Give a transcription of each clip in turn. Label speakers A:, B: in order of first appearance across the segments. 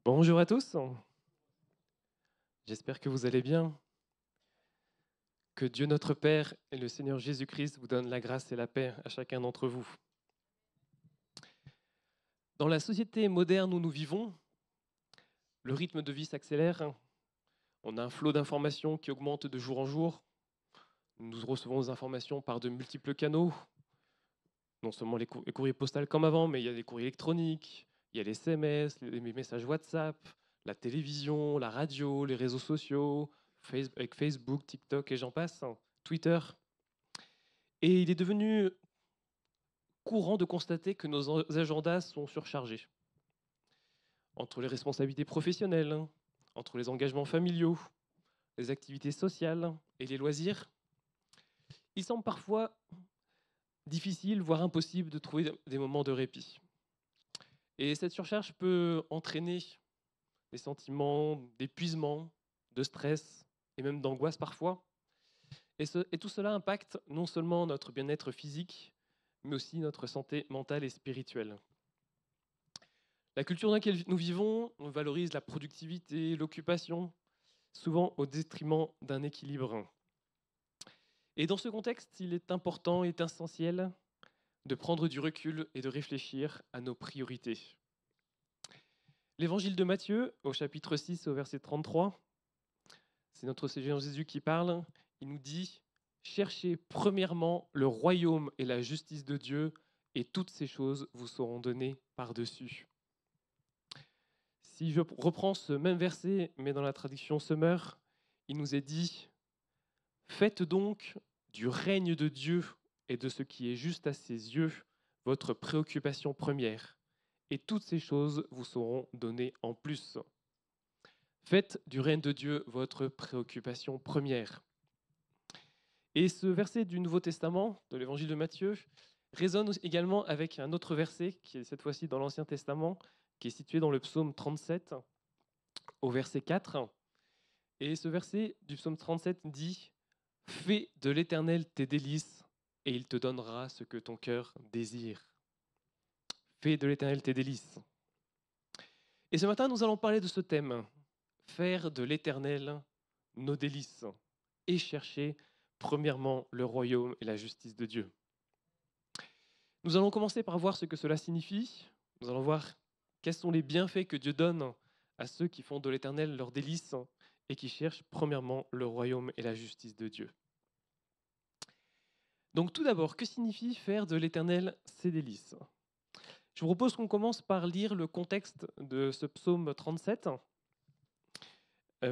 A: Bonjour à tous, j'espère que vous allez bien. Que Dieu notre Père et le Seigneur Jésus-Christ vous donnent la grâce et la paix à chacun d'entre vous. Dans la société moderne où nous vivons, le rythme de vie s'accélère. On a un flot d'informations qui augmente de jour en jour. Nous recevons des informations par de multiples canaux, non seulement les courriers postaux comme avant, mais il y a les courriers électroniques, il y a les SMS, les messages WhatsApp, la télévision, la radio, les réseaux sociaux, avec Facebook, TikTok et j'en passe, Twitter. Et il est devenu courant de constater que nos agendas sont surchargés. Entre les responsabilités professionnelles, entre les engagements familiaux, les activités sociales et les loisirs, il semble parfois difficile, voire impossible de trouver des moments de répit. Et cette surcharge peut entraîner des sentiments d'épuisement, de stress et même d'angoisse parfois. Et tout cela impacte non seulement notre bien-être physique, mais aussi notre santé mentale et spirituelle. La culture dans laquelle nous vivons valorise la productivité, l'occupation, souvent au détriment d'un équilibre. Et dans ce contexte, il est important et essentiel de prendre du recul et de réfléchir à nos priorités. L'évangile de Matthieu, au chapitre 6, au verset 33, c'est notre Seigneur Jésus qui parle. Il nous dit « Cherchez premièrement le royaume et la justice de Dieu, et toutes ces choses vous seront données par-dessus. » Si je reprends ce même verset, mais dans la traduction Semeur, il nous est dit « Faites donc du règne de Dieu et de ce qui est juste à ses yeux votre préoccupation première, et toutes ces choses vous seront données en plus. » Faites du règne de Dieu votre préoccupation première. Et ce verset du Nouveau Testament, de l'Évangile de Matthieu, résonne également avec un autre verset qui est cette fois-ci dans l'Ancien Testament, qui est situé dans le psaume 37, au verset 4. Et ce verset du psaume 37 dit « Fais de l'Éternel tes délices, et il te donnera ce que ton cœur désire. » Fais de l'Éternel tes délices. Et ce matin, nous allons parler de ce thème, faire de l'Éternel nos délices, et chercher premièrement le royaume et la justice de Dieu. Nous allons commencer par voir ce que cela signifie. Nous allons voir quels sont les bienfaits que Dieu donne à ceux qui font de l'Éternel leur délice et qui cherchent premièrement le royaume et la justice de Dieu. Donc tout d'abord, que signifie faire de l'Éternel ses délices? Je vous propose qu'on commence par lire le contexte de ce psaume 37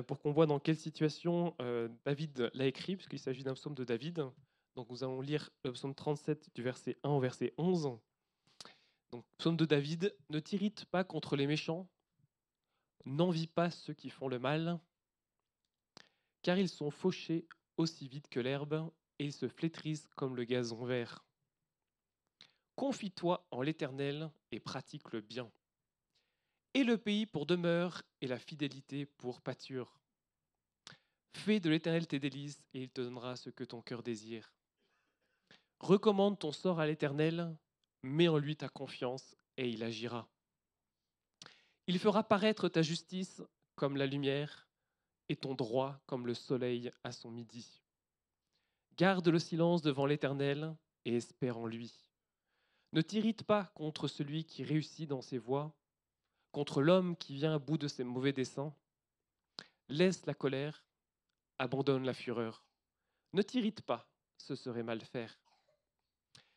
A: pour qu'on voit dans quelle situation David l'a écrit, puisqu'il s'agit d'un psaume de David. Donc nous allons lire le psaume 37 du verset 1 au verset 11. Donc, psaume de David, « Ne t'irrite pas contre les méchants, n'envie pas ceux qui font le mal, car ils sont fauchés aussi vite que l'herbe, et ils se flétrissent comme le gazon vert. Confie-toi en l'Éternel et pratique le bien. Et le pays pour demeure et la fidélité pour pâture. Fais de l'Éternel tes délices, et il te donnera ce que ton cœur désire. Recommande ton sort à l'Éternel, mets en lui ta confiance, et il agira. Il fera paraître ta justice comme la lumière, et ton droit comme le soleil à son midi. Garde le silence devant l'Éternel et espère en lui. Ne t'irrite pas contre celui qui réussit dans ses voies, contre l'homme qui vient à bout de ses mauvais desseins. Laisse la colère, abandonne la fureur. Ne t'irrite pas, ce serait mal faire.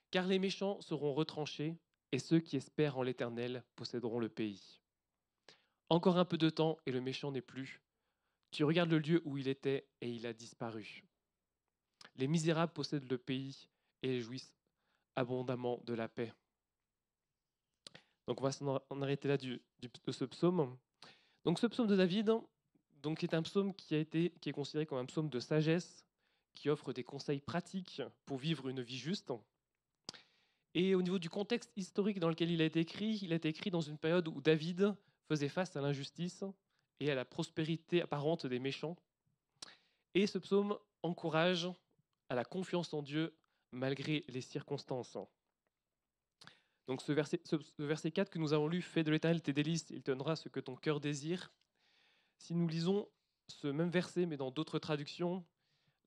A: Car les méchants seront retranchés, et ceux qui espèrent en l'Éternel posséderont le pays. Encore un peu de temps et le méchant n'est plus. Tu regardes le lieu où il était et il a disparu. Les misérables possèdent le pays et jouissent abondamment de la paix. Donc on va s'en arrêter là de ce psaume. Donc ce psaume de David donc, est un psaume qui est considéré comme un psaume de sagesse, qui offre des conseils pratiques pour vivre une vie juste. Et au niveau du contexte historique dans lequel il a été écrit dans une période où David faisait face à l'injustice et à la prospérité apparente des méchants. Et ce psaume encourage à la confiance en Dieu malgré les circonstances. Donc ce verset 4 que nous avons lu, « Fais de l'Éternel tes délices, il te donnera ce que ton cœur désire ». Si nous lisons ce même verset, mais dans d'autres traductions,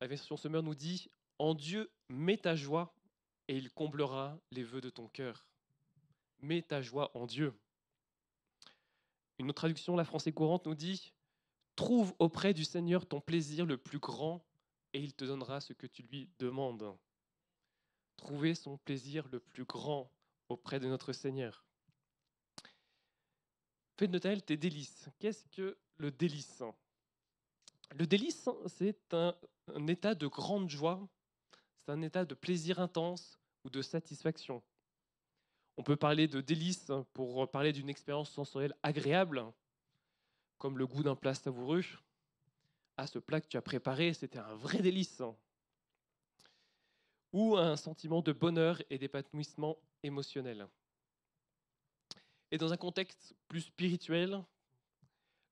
A: la version Sommer nous dit « En Dieu, mets ta joie et il comblera les vœux de ton cœur ». Mets ta joie en Dieu. Une autre traduction, la Français courante, nous dit « Trouve auprès du Seigneur ton plaisir le plus grand et il te donnera ce que tu lui demandes ». Trouver son plaisir le plus grand auprès de notre Seigneur. Fais de l'Éternel tes délices. Qu'est-ce que le délice? Le délice, c'est un état de grande joie, c'est un état de plaisir intense ou de satisfaction. On peut parler de délice pour parler d'une expérience sensorielle agréable, comme le goût d'un plat savoureux. Ah, ce plat que tu as préparé, c'était un vrai délice. Ou un sentiment de bonheur et d'épanouissement émotionnel. Et dans un contexte plus spirituel,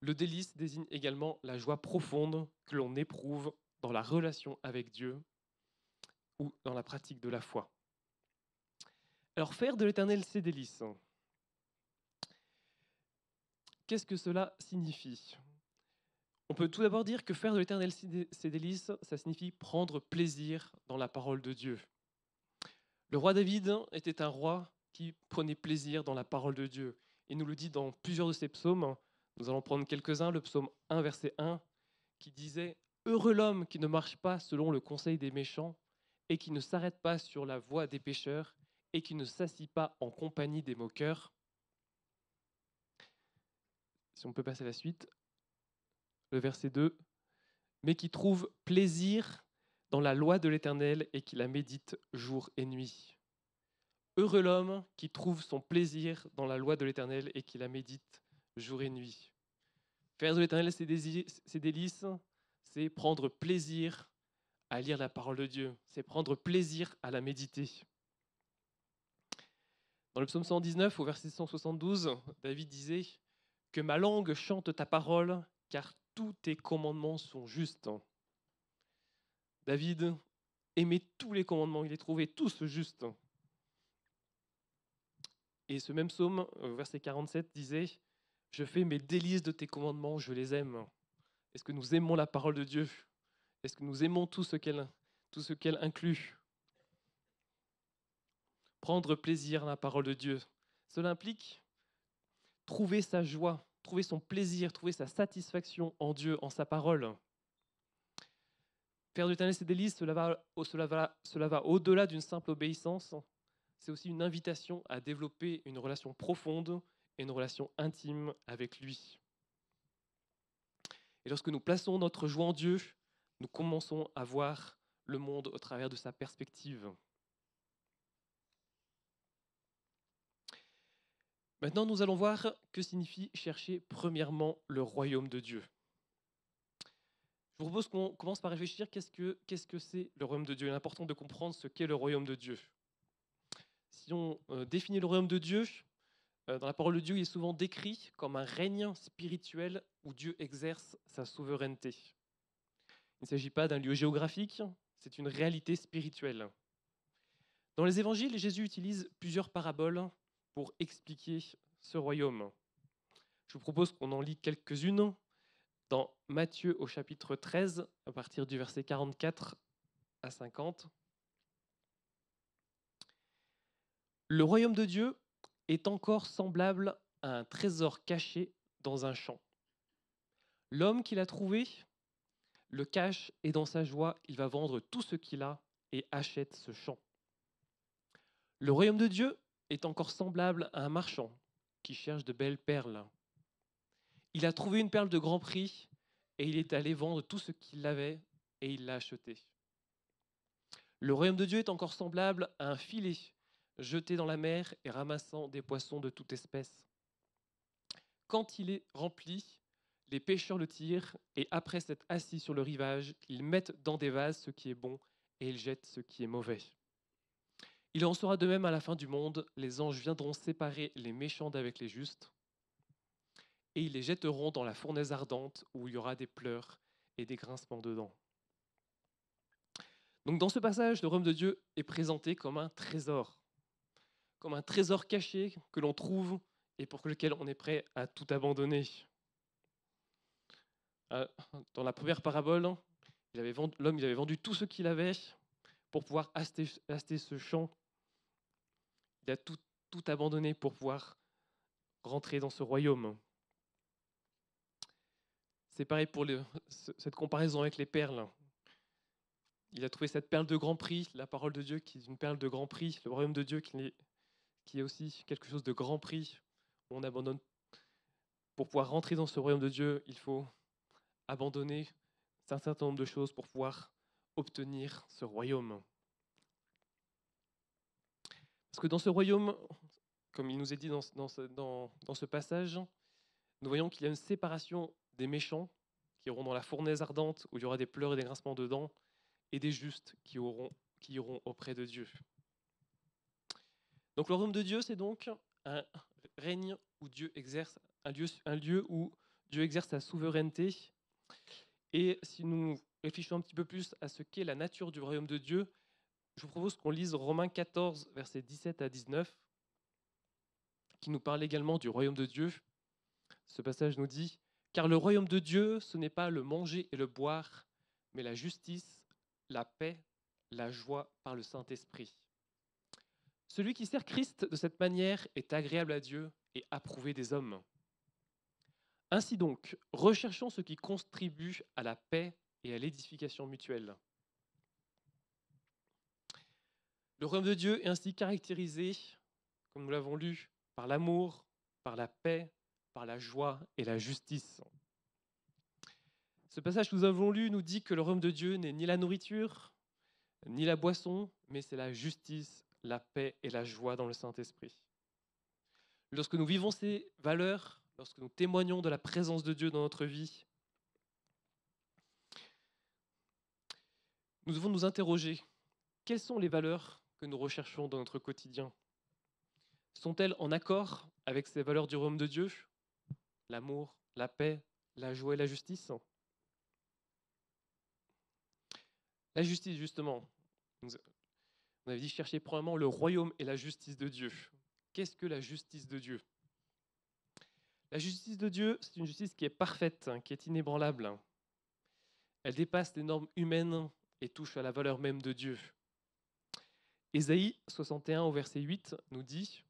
A: le délice désigne également la joie profonde que l'on éprouve dans la relation avec Dieu ou dans la pratique de la foi. Alors, faire de l'Éternel ses délices, qu'est-ce que cela signifie? On peut tout d'abord dire que faire de l'Éternel ses délices, ça signifie prendre plaisir dans la parole de Dieu. Le roi David était un roi qui prenait plaisir dans la parole de Dieu. Il nous le dit dans plusieurs de ses psaumes. Nous allons prendre quelques-uns. Le psaume 1, verset 1, qui disait « Heureux l'homme qui ne marche pas selon le conseil des méchants et qui ne s'arrête pas sur la voie des pécheurs et qui ne s'assit pas en compagnie des moqueurs. » Si on peut passer à la suite. Le verset 2, « Mais qui trouve plaisir dans la loi de l'Éternel et qui la médite jour et nuit. » Heureux l'homme qui trouve son plaisir dans la loi de l'Éternel et qui la médite jour et nuit. Faire de l'Éternel ses délices, c'est prendre plaisir à lire la parole de Dieu, c'est prendre plaisir à la méditer. Dans le psaume 119, au verset 172, David disait « Que ma langue chante ta parole, car tous tes commandements sont justes. » David aimait tous les commandements, il les trouvait tous justes. Et ce même psaume, verset 47, disait « Je fais mes délices de tes commandements, je les aime. » Est-ce que nous aimons la parole de Dieu? Est-ce que nous aimons tout ce qu'elle inclut? Prendre plaisir à la parole de Dieu, cela implique trouver sa joie, trouver son plaisir, trouver sa satisfaction en Dieu, en sa parole. Faire de l'Éternel ses délices, cela va au-delà d'une simple obéissance. C'est aussi une invitation à développer une relation profonde et une relation intime avec lui. Et lorsque nous plaçons notre joie en Dieu, nous commençons à voir le monde au travers de sa perspective. Maintenant, nous allons voir que signifie chercher premièrement le royaume de Dieu. Je vous propose qu'on commence par réfléchir qu'est-ce que c'est le royaume de Dieu. Il est important de comprendre ce qu'est le royaume de Dieu. Si on définit le royaume de Dieu, dans la parole de Dieu, il est souvent décrit comme un règne spirituel où Dieu exerce sa souveraineté. Il ne s'agit pas d'un lieu géographique, c'est une réalité spirituelle. Dans les évangiles, Jésus utilise plusieurs paraboles pour expliquer ce royaume. Je vous propose qu'on en lit quelques-unes dans Matthieu au chapitre 13, à partir du verset 44 à 50. Le royaume de Dieu est encore semblable à un trésor caché dans un champ. L'homme qui l'a trouvé le cache et dans sa joie, il va vendre tout ce qu'il a et achète ce champ. Le royaume de Dieu est encore semblable à un marchand qui cherche de belles perles. Il a trouvé une perle de grand prix et il est allé vendre tout ce qu'il avait et il l'a acheté. Le royaume de Dieu est encore semblable à un filet jeté dans la mer et ramassant des poissons de toute espèce. Quand il est rempli, les pêcheurs le tirent et après s'être assis sur le rivage, ils mettent dans des vases ce qui est bon et ils jettent ce qui est mauvais. Il en sera de même à la fin du monde, les anges viendront séparer les méchants d'avec les justes et ils les jetteront dans la fournaise ardente où il y aura des pleurs et des grincements de dents. Donc dans ce passage, le royaume de Dieu est présenté comme un trésor, comme un trésor caché que l'on trouve et pour lequel on est prêt à tout abandonner. Dans la première parabole, l'homme il avait vendu tout ce qu'il avait pour pouvoir acheter ce champ. Il a tout abandonné pour pouvoir rentrer dans ce royaume. C'est pareil pour cette comparaison avec les perles. Il a trouvé cette perle de grand prix, la parole de Dieu qui est une perle de grand prix, le royaume de Dieu qui est aussi quelque chose de grand prix. On abandonne. Pour pouvoir rentrer dans ce royaume de Dieu, il faut abandonner un certain nombre de choses pour pouvoir obtenir ce royaume. Parce que dans ce royaume, comme il nous est dit dans ce passage, nous voyons qu'il y a une séparation des méchants qui iront dans la fournaise ardente où il y aura des pleurs et des grincements de dents, et des justes qui iront auprès de Dieu. Donc le royaume de Dieu, c'est donc un règne où Dieu exerce, un lieu où Dieu exerce sa souveraineté. Et si nous réfléchissons un petit peu plus à ce qu'est la nature du royaume de Dieu, je vous propose qu'on lise Romains 14, versets 17 à 19, qui nous parle également du royaume de Dieu. Ce passage nous dit « Car le royaume de Dieu, ce n'est pas le manger et le boire, mais la justice, la paix, la joie par le Saint-Esprit. Celui qui sert Christ de cette manière est agréable à Dieu et approuvé des hommes. Ainsi donc, recherchons ce qui contribue à la paix et à l'édification mutuelle. » Le royaume de Dieu est ainsi caractérisé, comme nous l'avons lu, par l'amour, par la paix, par la joie et la justice. Ce passage que nous avons lu nous dit que le royaume de Dieu n'est ni la nourriture, ni la boisson, mais c'est la justice, la paix et la joie dans le Saint-Esprit. Lorsque nous vivons ces valeurs, lorsque nous témoignons de la présence de Dieu dans notre vie, nous devons nous interroger, quelles sont les valeurs que nous recherchons dans notre quotidien? Sont-elles en accord avec ces valeurs du royaume de Dieu? L'amour, la paix, la joie et la justice? La justice, justement. On avait dit chercher premièrement le royaume et la justice de Dieu. Qu'est-ce que la justice de Dieu? La justice de Dieu, c'est une justice qui est parfaite, qui est inébranlable. Elle dépasse les normes humaines et touche à la valeur même de Dieu. Ésaïe 61 au verset 8 nous dit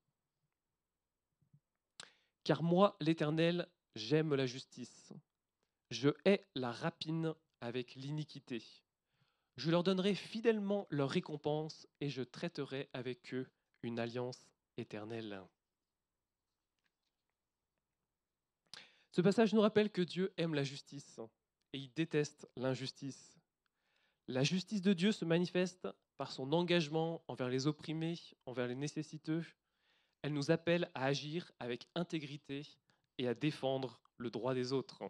A: « Car moi, l'Éternel, j'aime la justice. Je hais la rapine avec l'iniquité. Je leur donnerai fidèlement leur récompense et je traiterai avec eux une alliance éternelle. » Ce passage nous rappelle que Dieu aime la justice et il déteste l'injustice. La justice de Dieu se manifeste par son engagement envers les opprimés, envers les nécessiteux. Elle nous appelle à agir avec intégrité et à défendre le droit des autres.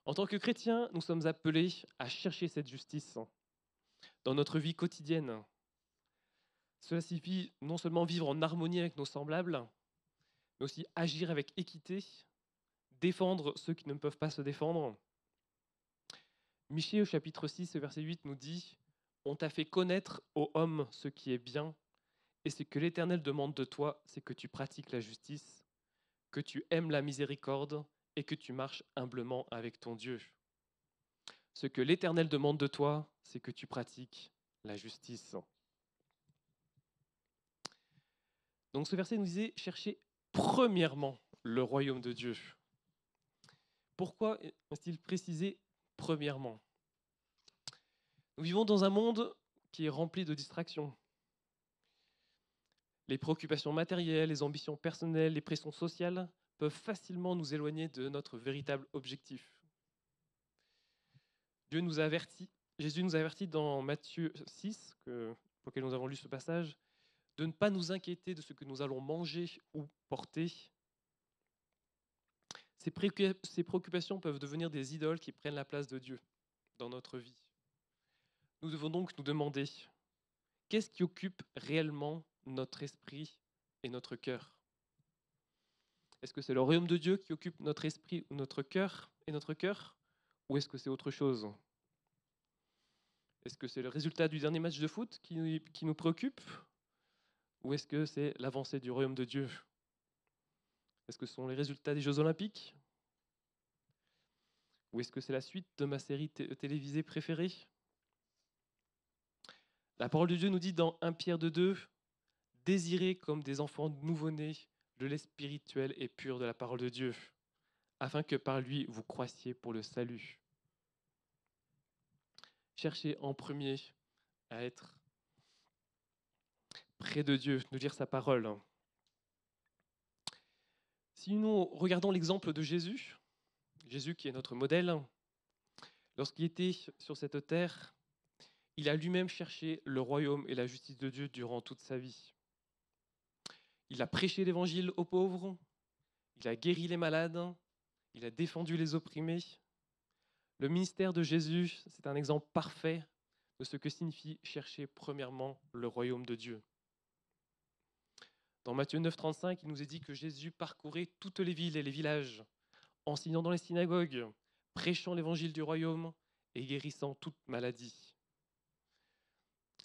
A: En tant que chrétiens, nous sommes appelés à chercher cette justice dans notre vie quotidienne. Cela signifie non seulement vivre en harmonie avec nos semblables, mais aussi agir avec équité, défendre ceux qui ne peuvent pas se défendre. Michée au chapitre 6, verset 8 nous dit « On t'a fait connaître, ô homme, ce qui est bien, et ce que l'Éternel demande de toi, c'est que tu pratiques la justice, que tu aimes la miséricorde et que tu marches humblement avec ton Dieu. Ce que l'Éternel demande de toi, c'est que tu pratiques la justice. » Donc ce verset nous disait « Cherchez premièrement le royaume de Dieu ». Pourquoi est-il précisé premièrement? Nous vivons dans un monde qui est rempli de distractions. Les préoccupations matérielles, les ambitions personnelles, les pressions sociales peuvent facilement nous éloigner de notre véritable objectif. Jésus nous a avertis dans Matthieu 6, pour lequel nous avons lu ce passage, de ne pas nous inquiéter de ce que nous allons manger ou porter. Ces préoccupations peuvent devenir des idoles qui prennent la place de Dieu dans notre vie. Nous devons donc nous demander, qu'est-ce qui occupe réellement notre esprit et notre cœur? Est-ce que c'est le royaume de Dieu qui occupe notre esprit ou notre cœur ou est-ce que c'est autre chose? Est-ce que c'est le résultat du dernier match de foot qui nous préoccupe? Ou est-ce que c'est l'avancée du royaume de Dieu? Est-ce que ce sont les résultats des Jeux Olympiques? Ou est-ce que c'est la suite de ma série télévisée préférée? La parole de Dieu nous dit dans 1 Pierre 2, désirez comme des enfants nouveau-nés le lait spirituel et pur de la parole de Dieu, afin que par lui vous croissiez pour le salut. Cherchez en premier à être près de Dieu, nous lire sa parole. Si nous regardons l'exemple de Jésus, Jésus qui est notre modèle, lorsqu'il était sur cette terre, il a lui-même cherché le royaume et la justice de Dieu durant toute sa vie. Il a prêché l'évangile aux pauvres, il a guéri les malades, il a défendu les opprimés. Le ministère de Jésus, c'est un exemple parfait de ce que signifie chercher premièrement le royaume de Dieu. Dans Matthieu 9, 35, il nous est dit que Jésus parcourait toutes les villes et les villages, enseignant dans les synagogues, prêchant l'évangile du royaume et guérissant toute maladie.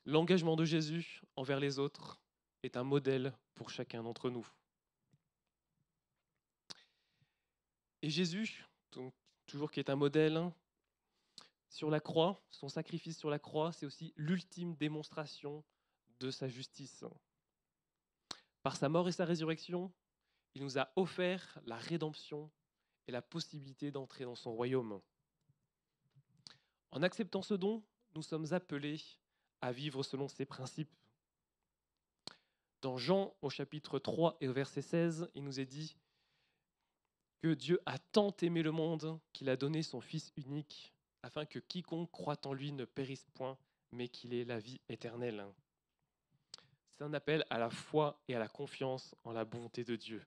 A: L'engagement de Jésus envers les autres est un modèle pour chacun d'entre nous. Et Jésus, donc, toujours qui est un modèle, sur la croix, son sacrifice sur la croix, c'est aussi l'ultime démonstration de sa justice. Par sa mort et sa résurrection, il nous a offert la rédemption et la possibilité d'entrer dans son royaume. En acceptant ce don, nous sommes appelés à vivre selon ses principes. Dans Jean, au chapitre 3 et au verset 16, il nous est dit que Dieu a tant aimé le monde qu'il a donné son Fils unique, afin que quiconque croit en lui ne périsse point, mais qu'il ait la vie éternelle. C'est un appel à la foi et à la confiance en la bonté de Dieu.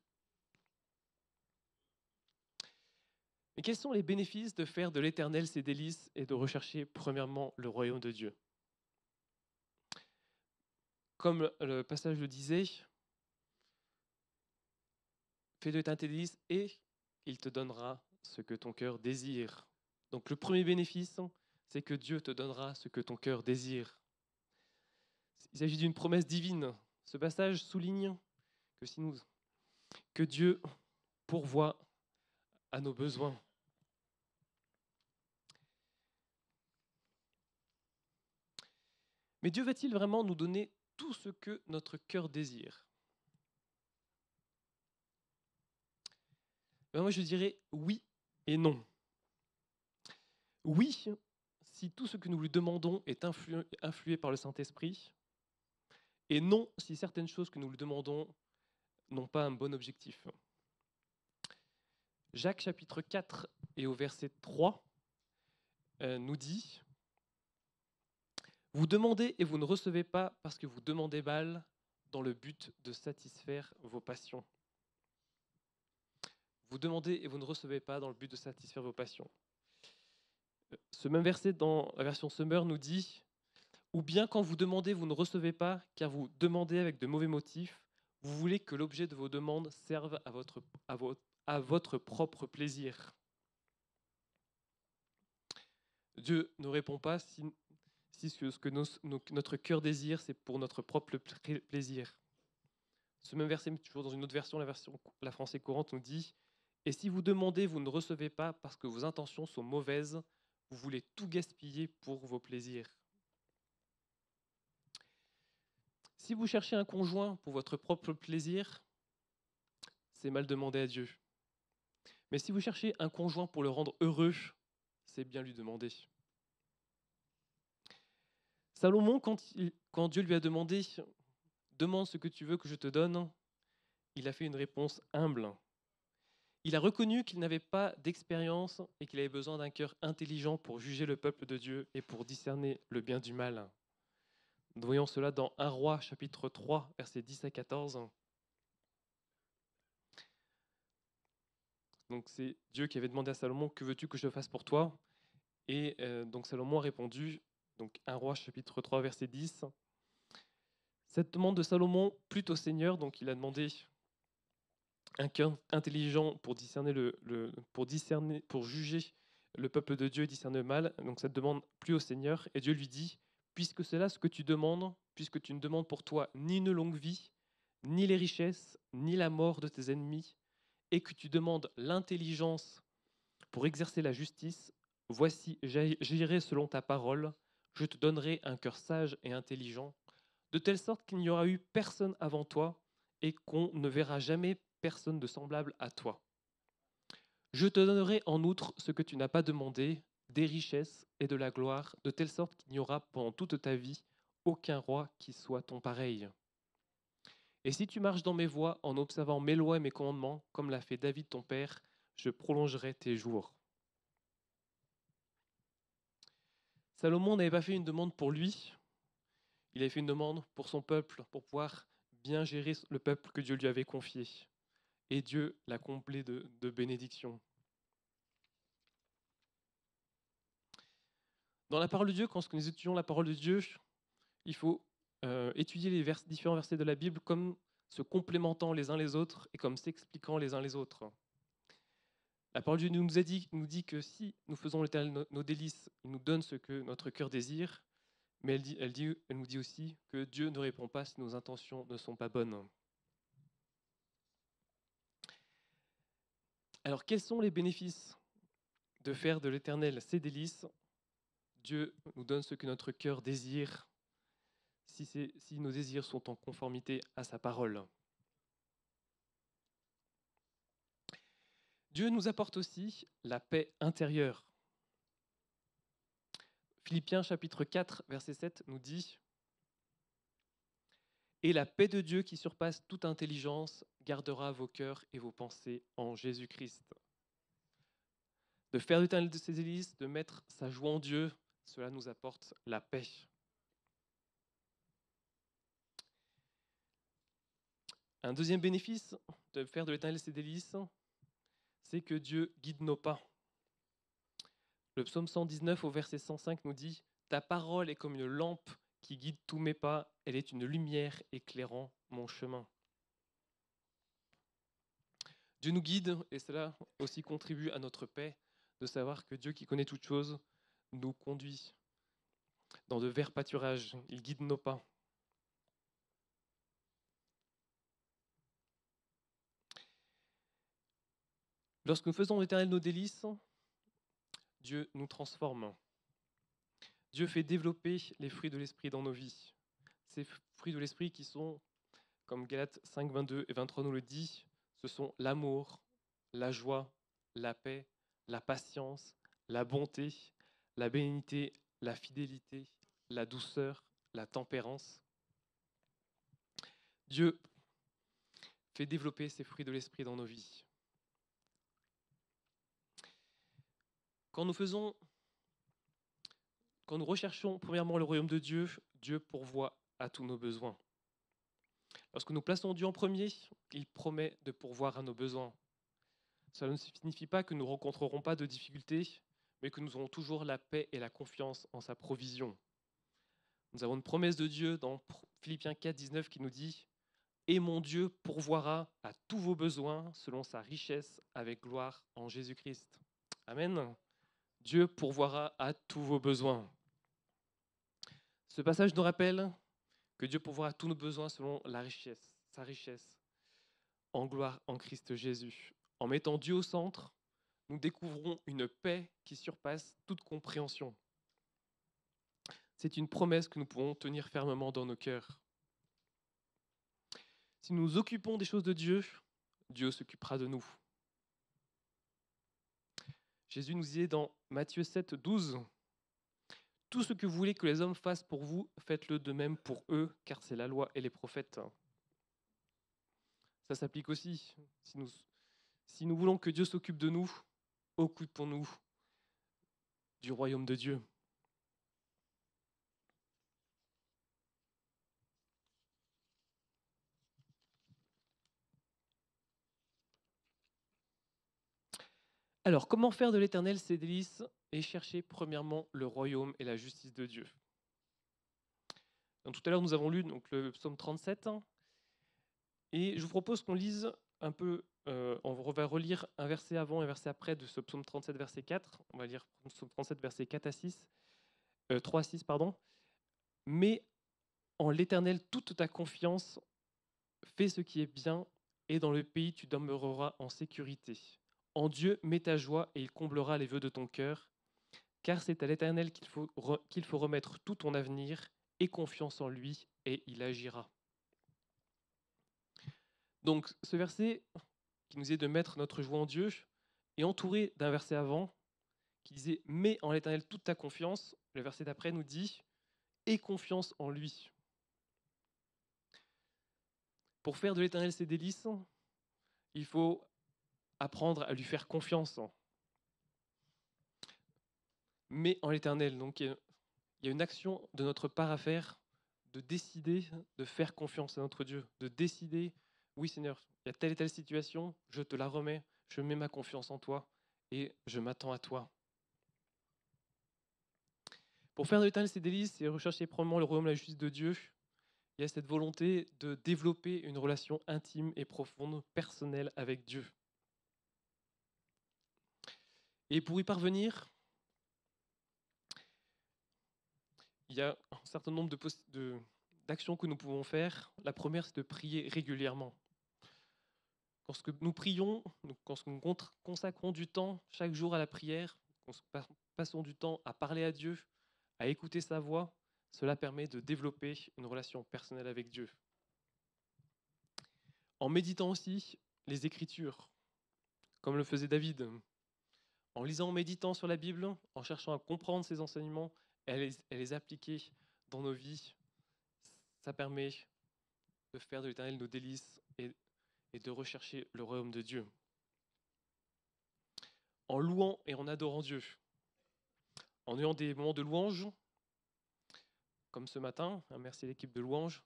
A: Mais quels sont les bénéfices de faire de l'éternel ses délices et de rechercher premièrement le royaume de Dieu? Comme le passage le disait, fais de tes délices et il te donnera ce que ton cœur désire. Donc le premier bénéfice, c'est que Dieu te donnera ce que ton cœur désire. Il s'agit d'une promesse divine. Ce passage souligne que Dieu pourvoit à nos besoins. Mais Dieu va-t-il vraiment nous donner tout ce que notre cœur désire? Moi, je dirais oui et non. Oui, si tout ce que nous lui demandons est influé par le Saint-Esprit, et non, si certaines choses que nous lui demandons n'ont pas un bon objectif. Jacques chapitre 4 et au verset 3 nous dit « Vous demandez et vous ne recevez pas parce que vous demandez mal dans le but de satisfaire vos passions. » Vous demandez et vous ne recevez pas dans le but de satisfaire vos passions. Ce même verset dans la version Summer nous dit « Ou bien quand vous demandez, vous ne recevez pas, car vous demandez avec de mauvais motifs, vous voulez que l'objet de vos demandes serve à votre propre plaisir. » Dieu ne répond pas si ce que notre cœur désire, c'est pour notre propre plaisir. Ce même verset, toujours dans une autre version, la français courante, nous dit « Et si vous demandez, vous ne recevez pas parce que vos intentions sont mauvaises, vous voulez tout gaspiller pour vos plaisirs. » Si vous cherchez un conjoint pour votre propre plaisir, c'est mal demander à Dieu. Mais si vous cherchez un conjoint pour le rendre heureux, c'est bien lui demander. Salomon, quand Dieu lui a demandé « Demande ce que tu veux que je te donne », il a fait une réponse humble. Il a reconnu qu'il n'avait pas d'expérience et qu'il avait besoin d'un cœur intelligent pour juger le peuple de Dieu et pour discerner le bien du mal. Nous voyons cela dans 1 Roi, chapitre 3, versets 10 à 14. Donc c'est Dieu qui avait demandé à Salomon « Que veux-tu que je fasse pour toi ?» Et donc Salomon a répondu, donc 1 Roi, chapitre 3, verset 10. Cette demande de Salomon plut au Seigneur, donc il a demandé un cœur intelligent pour pour juger le peuple de Dieu et discerner le mal. Donc cette demande plut au Seigneur et Dieu lui dit « Puisque c'est là ce que tu demandes, puisque tu ne demandes pour toi ni une longue vie, ni les richesses, ni la mort de tes ennemis, et que tu demandes l'intelligence pour exercer la justice, voici, j'irai selon ta parole, je te donnerai un cœur sage et intelligent, de telle sorte qu'il n'y aura eu personne avant toi et qu'on ne verra jamais personne de semblable à toi. Je te donnerai en outre ce que tu n'as pas demandé, des richesses et de la gloire, de telle sorte qu'il n'y aura pendant toute ta vie aucun roi qui soit ton pareil. Et si tu marches dans mes voies en observant mes lois et mes commandements, comme l'a fait David ton père, je prolongerai tes jours. Salomon n'avait pas fait une demande pour lui, il avait fait une demande pour son peuple, pour pouvoir bien gérer le peuple que Dieu lui avait confié. Et Dieu l'a comblé de bénédictions. Dans la parole de Dieu, quand nous étudions la parole de Dieu, il faut étudier les différents versets de la Bible comme se complémentant les uns les autres et comme s'expliquant les uns les autres. La parole de Dieu nous dit que si nous faisons l'Éternel nos délices, il nous donne ce que notre cœur désire, mais elle nous dit aussi que Dieu ne répond pas si nos intentions ne sont pas bonnes. Alors, quels sont les bénéfices de faire de l'Éternel ses délices? Dieu nous donne ce que notre cœur désire, si nos désirs sont en conformité à sa parole. Dieu nous apporte aussi la paix intérieure. Philippiens chapitre 4, verset 7 nous dit « Et la paix de Dieu qui surpasse toute intelligence gardera vos cœurs et vos pensées en Jésus-Christ. » De faire du temps de ses délices, de mettre sa joie en Dieu, cela nous apporte la paix. Un deuxième bénéfice de faire de l'Éternel ses délices, c'est que Dieu guide nos pas. Le psaume 119 au verset 105 nous dit « Ta parole est comme une lampe qui guide tous mes pas, elle est une lumière éclairant mon chemin. » Dieu nous guide et cela aussi contribue à notre paix, de savoir que Dieu qui connaît toutes choses nous conduit dans de verts pâturages, il guide nos pas. Lorsque nous faisons l'Éternel nos délices, Dieu nous transforme. Dieu fait développer les fruits de l'Esprit dans nos vies. Ces fruits de l'Esprit qui sont, comme Galates 5, 22 et 23 nous le dit, ce sont l'amour, la joie, la paix, la patience, la bonté, la bénignité, la fidélité, la douceur, la tempérance. Dieu fait développer ces fruits de l'Esprit dans nos vies. Quand nous recherchons premièrement le royaume de Dieu, Dieu pourvoit à tous nos besoins. Lorsque nous plaçons Dieu en premier, il promet de pourvoir à nos besoins. Cela ne signifie pas que nous ne rencontrerons pas de difficultés, mais que nous aurons toujours la paix et la confiance en sa provision. Nous avons une promesse de Dieu dans Philippiens 4, 19 qui nous dit « Et mon Dieu pourvoira à tous vos besoins selon sa richesse avec gloire en Jésus-Christ. » Amen. Dieu pourvoira à tous vos besoins. Ce passage nous rappelle que Dieu pourvoira à tous nos besoins selon sa richesse en gloire en Christ Jésus. En mettant Dieu au centre, nous découvrons une paix qui surpasse toute compréhension. C'est une promesse que nous pourrons tenir fermement dans nos cœurs. Si nous nous occupons des choses de Dieu, Dieu s'occupera de nous. Jésus nous disait dans Matthieu 7, 12, « Tout ce que vous voulez que les hommes fassent pour vous, faites-le de même pour eux, car c'est la loi et les prophètes. » Ça s'applique aussi. Si nous voulons que Dieu s'occupe de nous, occupons-nous du royaume de Dieu. Alors, comment faire de l'Éternel ses délices et chercher premièrement le royaume et la justice de Dieu? Donc, tout à l'heure, nous avons lu donc, le psaume 37 et je vous propose qu'on lise un peu, on va relire un verset avant et un verset après de ce psaume 37, verset 4. On va lire psaume 37, verset 4 à 6, 3 à 6, pardon. « Mets en l'Éternel toute ta confiance Fais ce qui est bien, et dans le pays tu demeureras en sécurité. En Dieu, mets ta joie, et il comblera les vœux de ton cœur, car c'est à l'Éternel qu'il faut remettre tout ton avenir, et confiance en lui, et il agira. Donc ce verset qui nous est de mettre notre joie en Dieu est entouré d'un verset avant qui disait « Mets en l'Éternel toute ta confiance ». Le verset d'après nous dit « Aie confiance en lui ». Pour faire de l'Éternel ses délices, il faut apprendre à lui faire confiance. Mais en l'Éternel, donc il y a une action de notre part à faire, de décider de faire confiance à notre Dieu, de décider, oui Seigneur, il y a telle et telle situation, je te la remets, je mets ma confiance en toi et je m'attends à toi. Pour faire de l'Éternel ses délices et rechercher probablement le royaume et la justice de Dieu, il y a cette volonté de développer une relation intime et profonde, personnelle avec Dieu. Et pour y parvenir, il y a un certain nombre d'actions que nous pouvons faire. La première, c'est de prier régulièrement. Lorsque nous prions, lorsque nous consacrons du temps chaque jour à la prière, passons du temps à parler à Dieu, à écouter sa voix, cela permet de développer une relation personnelle avec Dieu. En méditant aussi les Écritures, comme le faisait David, en lisant, en méditant sur la Bible, en cherchant à comprendre ses enseignements et à les appliquer dans nos vies, ça permet de faire de l'Éternel nos délices et de rechercher le royaume de Dieu. En louant et en adorant Dieu, en ayant des moments de louange, comme ce matin, merci à l'équipe de louange,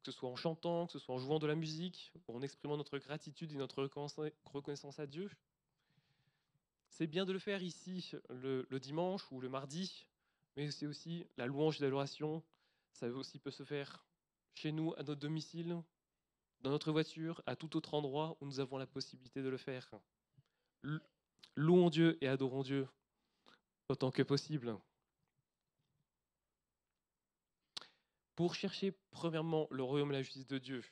A: que ce soit en chantant, que ce soit en jouant de la musique, ou en exprimant notre gratitude et notre reconnaissance à Dieu. C'est bien de le faire ici le dimanche ou le mardi, mais c'est aussi la louange et l'adoration. Ça aussi peut se faire chez nous, à notre domicile, dans notre voiture, à tout autre endroit où nous avons la possibilité de le faire. Louons Dieu et adorons Dieu autant que possible. Pour chercher premièrement le royaume et la justice de Dieu.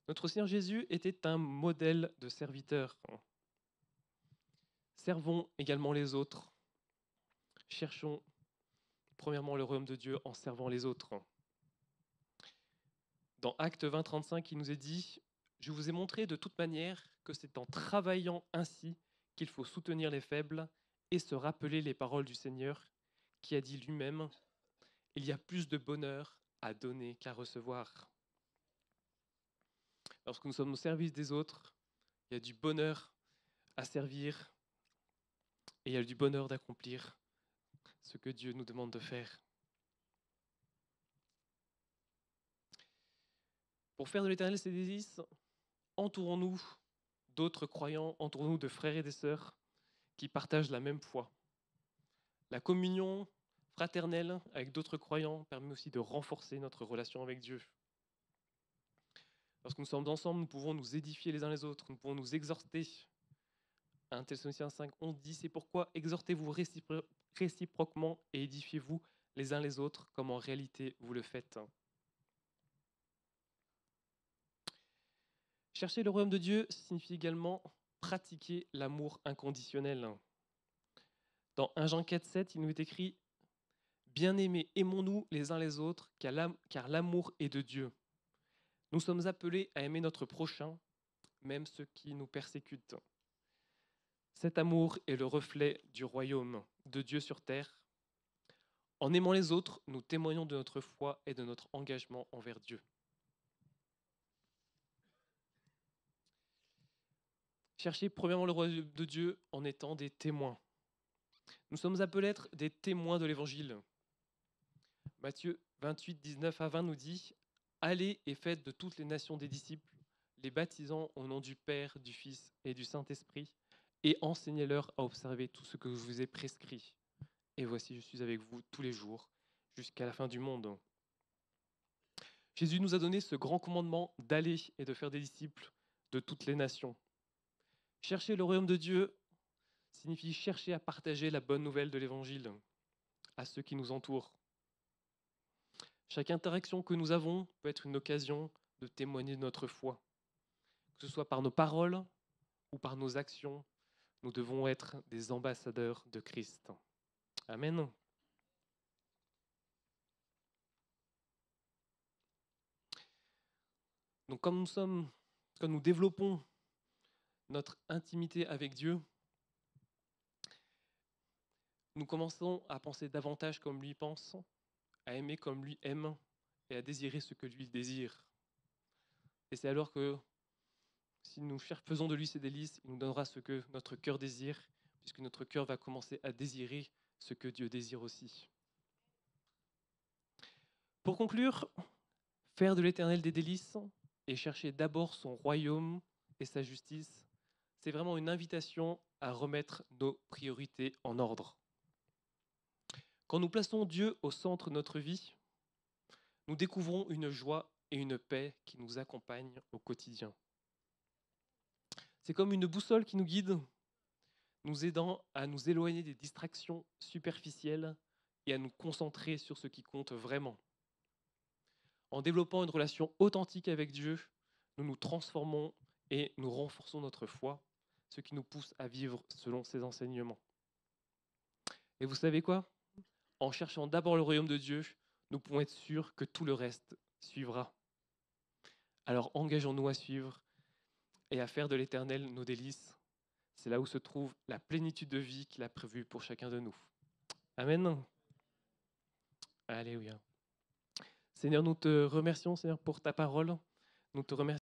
A: Notre Seigneur Jésus était un modèle de serviteur. Servons également les autres. Cherchons premièrement le royaume de Dieu en servant les autres. Dans Actes 20, 35, il nous est dit « Je vous ai montré de toute manière que c'est en travaillant ainsi qu'il faut soutenir les faibles et se rappeler les paroles du Seigneur qui a dit lui-même « Il y a plus de bonheur à donner qu'à recevoir. » Lorsque nous sommes au service des autres, il y a du bonheur à servir et il y a du bonheur d'accomplir ce que Dieu nous demande de faire. Pour faire de l'Éternel ses délices, entourons-nous d'autres croyants, entourons-nous de frères et de sœurs qui partagent la même foi. La communion fraternelle avec d'autres croyants permet aussi de renforcer notre relation avec Dieu. Lorsque nous sommes ensemble, nous pouvons nous édifier les uns les autres, nous pouvons nous exhorter. 1 Thessaloniciens 5, 11 dit « C'est pourquoi exhortez-vous réciproquement et édifiez-vous les uns les autres, comme en réalité vous le faites. » Chercher le royaume de Dieu signifie également pratiquer l'amour inconditionnel. Dans 1 Jean 4, 7, il nous est écrit « Bien-aimés, aimons-nous les uns les autres, car l'amour est de Dieu. Nous sommes appelés à aimer notre prochain, même ceux qui nous persécutent. Cet amour est le reflet du royaume de Dieu sur terre. En aimant les autres, nous témoignons de notre foi et de notre engagement envers Dieu. » Cherchez premièrement le royaume de Dieu en étant des témoins. Nous sommes appelés à être des témoins de l'Évangile. Matthieu 28, 19 à 20 nous dit « Allez et faites de toutes les nations des disciples, les baptisant au nom du Père, du Fils et du Saint-Esprit, et enseignez-leur à observer tout ce que je vous ai prescrit. Et voici, je suis avec vous tous les jours, jusqu'à la fin du monde. » Jésus nous a donné ce grand commandement d'aller et de faire des disciples de toutes les nations. Chercher le royaume de Dieu signifie chercher à partager la bonne nouvelle de l'Évangile à ceux qui nous entourent. Chaque interaction que nous avons peut être une occasion de témoigner de notre foi. Que ce soit par nos paroles ou par nos actions, nous devons être des ambassadeurs de Christ. Amen. Donc comme nous développons notre intimité avec Dieu, nous commençons à penser davantage comme lui pense, à aimer comme lui aime et à désirer ce que lui désire. Et c'est alors que si nous faisons de lui ses délices, il nous donnera ce que notre cœur désire, puisque notre cœur va commencer à désirer ce que Dieu désire aussi. Pour conclure, faire de l'Éternel des délices et chercher d'abord son royaume et sa justice, c'est vraiment une invitation à remettre nos priorités en ordre. Quand nous plaçons Dieu au centre de notre vie, nous découvrons une joie et une paix qui nous accompagnent au quotidien. C'est comme une boussole qui nous guide, nous aidant à nous éloigner des distractions superficielles et à nous concentrer sur ce qui compte vraiment. En développant une relation authentique avec Dieu, nous nous transformons et nous renforçons notre foi, ce qui nous pousse à vivre selon ses enseignements. Et vous savez quoi ? En cherchant d'abord le royaume de Dieu, nous pouvons être sûrs que tout le reste suivra. Alors engageons-nous à suivre et à faire de l'Éternel nos délices. C'est là où se trouve la plénitude de vie qu'il a prévue pour chacun de nous. Amen. Alléluia. Seigneur, nous te remercions, Seigneur, pour ta parole. Nous te remercions.